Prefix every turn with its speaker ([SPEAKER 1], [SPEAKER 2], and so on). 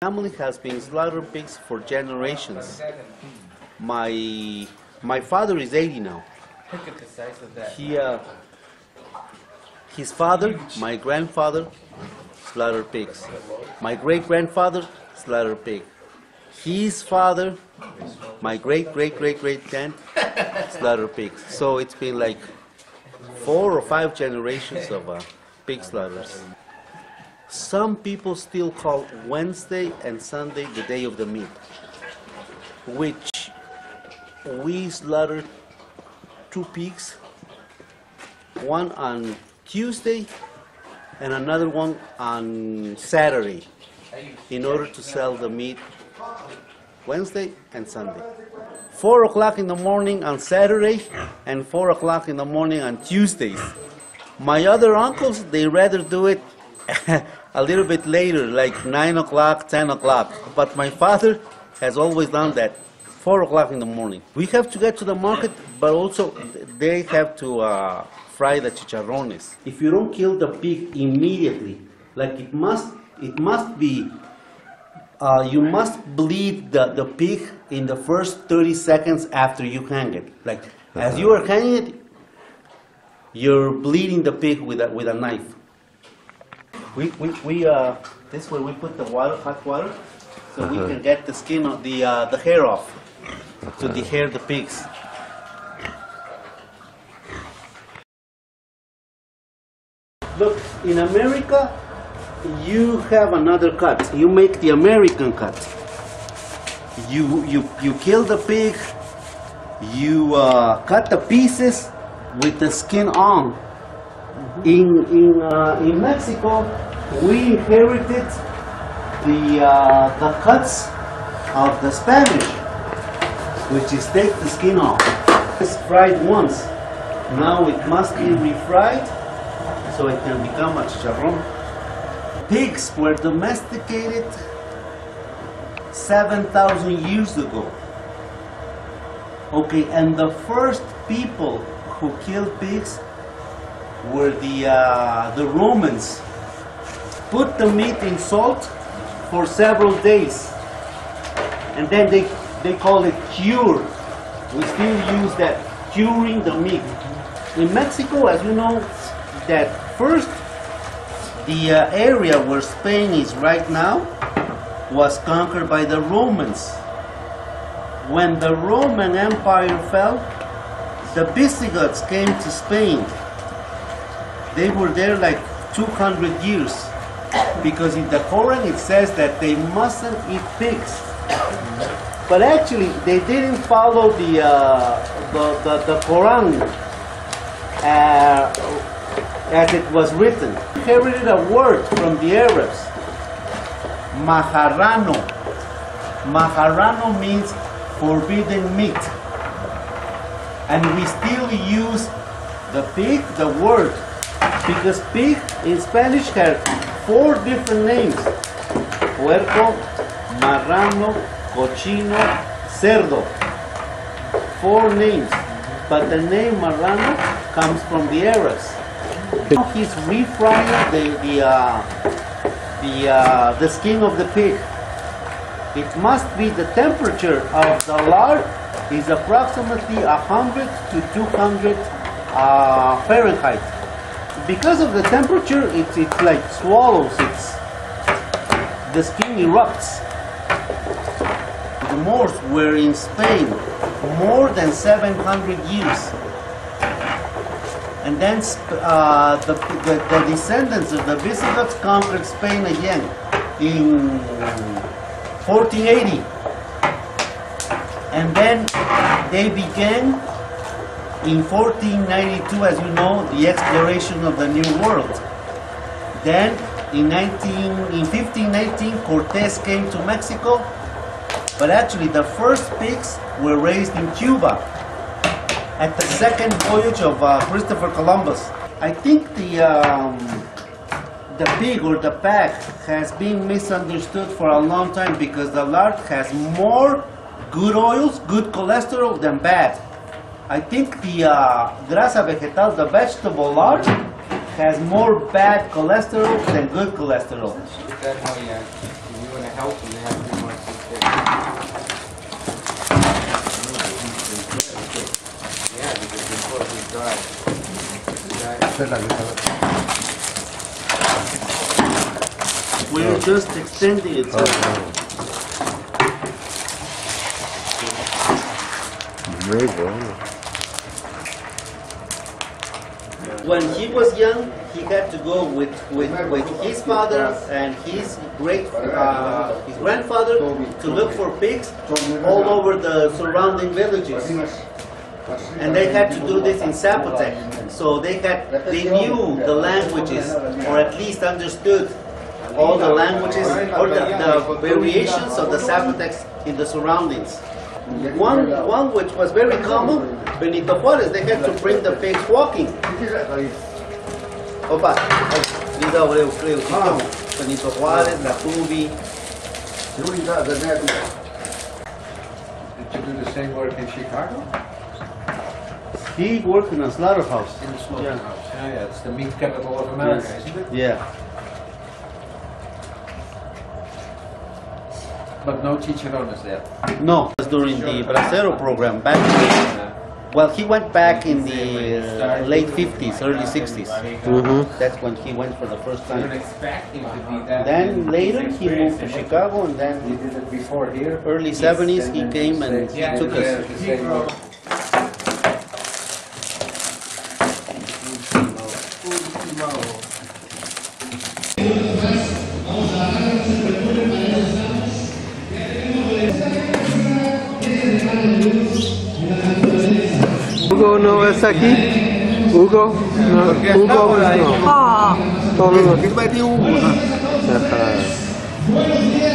[SPEAKER 1] Family has been slaughtering pigs for generations. My father is 80 now.
[SPEAKER 2] Look at the size of that.
[SPEAKER 1] His father, my grandfather, slaughtered pigs. My great-grandfather slaughtered pig. His father, my great-great-great-great-grand, slaughtered pigs. So it's been like 4 or 5 generations of pig slaughters. Some people still call Wednesday and Sunday the day of the meat, which we slaughtered 2 pigs, one on Tuesday and another one on Saturday, in order to sell the meat Wednesday and Sunday. 4 o'clock in the morning on Saturday and 4 o'clock in the morning on Tuesdays. My other uncles, they rather do it a little bit later, like 9 o'clock, 10 o'clock. But my father has always done that, 4 o'clock in the morning. We have to get to the market, but also they have to fry the chicharrones. If you don't kill the pig immediately, like it must be, you must bleed the pig in the first 30 seconds after you hang it. Like, as you are hanging it, you're bleeding the pig with a knife. This way we put the water, hot water, so we can get the skin of the hair off, to dehair the pigs. Look, in America, you have another cut. You make the American cut. You kill the pig. You cut the pieces with the skin on. In Mexico, we inherited the cuts of the Spanish, which is take the skin off. It's fried once. Now it must be refried so it can become a chicharrón. Pigs were domesticated 7,000 years ago. Okay, and the first people who killed pigs were the Romans. Put the meat in salt for several days, and then they call it cure. We still use that, curing the meat. In Mexico, as you know, that first the area where Spain is right now was conquered by the Romans. When the Roman Empire fell, the Visigoths came to Spain. They were there like 200 years, because in the Quran it says that they mustn't eat pigs. But actually, they didn't follow the Quran as it was written. They inherited a word from the Arabs, maharrano. Maharrano means forbidden meat. And we still use the pig, the word, because pig in Spanish has 4 different names: puerco, marrano, cochino, cerdo. 4 names, but the name marrano comes from the Arabs. Now he's refrying the skin of the pig. It must be, the temperature of the lard is approximately 100 to 200 Fahrenheit. Because of the temperature, it's like swallows. The skin erupts. The Moors were in Spain more than 700 years. And then the descendants of the Visigoths conquered Spain again in 1480. And then they began in 1492, as you know, the exploration of the New World. Then in 1519, Cortés came to Mexico, but actually the first pigs were raised in Cuba at the second voyage of Christopher Columbus. I think the pig or the pack has been misunderstood for a long time, because the lard has more good oils, good cholesterol, than bad. I think the grasa vegetal, the vegetable lard, has more bad cholesterol than good cholesterol.
[SPEAKER 2] help when they have 3 months of kids. Yeah, because before he died,
[SPEAKER 1] We're just extending it. So
[SPEAKER 3] Muy bueno.
[SPEAKER 1] when he was young, he had to go with his father and his grandfather to look for pigs all over the surrounding villages. And they had to do this in Zapotec. So they knew the languages, or at least understood all the languages or the variations of the Zapotecs in the surroundings. One which was very common, Benito Juarez, they had to bring the pigs walking. Opa, Benito Juarez, La Tubi.
[SPEAKER 4] Did you do the same work in Chicago?
[SPEAKER 1] He worked in a slaughterhouse.
[SPEAKER 4] In the slaughterhouse. Yeah, it's the meat capital of America, isn't it?
[SPEAKER 1] Yeah.
[SPEAKER 4] But no chicharrones there.
[SPEAKER 1] No, it was during the Bracero program back. Well, he went back in the late 50s, early 60s. That's when he went for the first
[SPEAKER 2] I don't
[SPEAKER 1] time.
[SPEAKER 2] expect him to be that.
[SPEAKER 1] Then later he moved to Chicago, and
[SPEAKER 4] He
[SPEAKER 1] then
[SPEAKER 4] did it before here.
[SPEAKER 1] early 70s he came and he took us.
[SPEAKER 4] The same work.
[SPEAKER 3] Hugo no está aquí. Hugo no. Hugo no. Todos los- Ajá.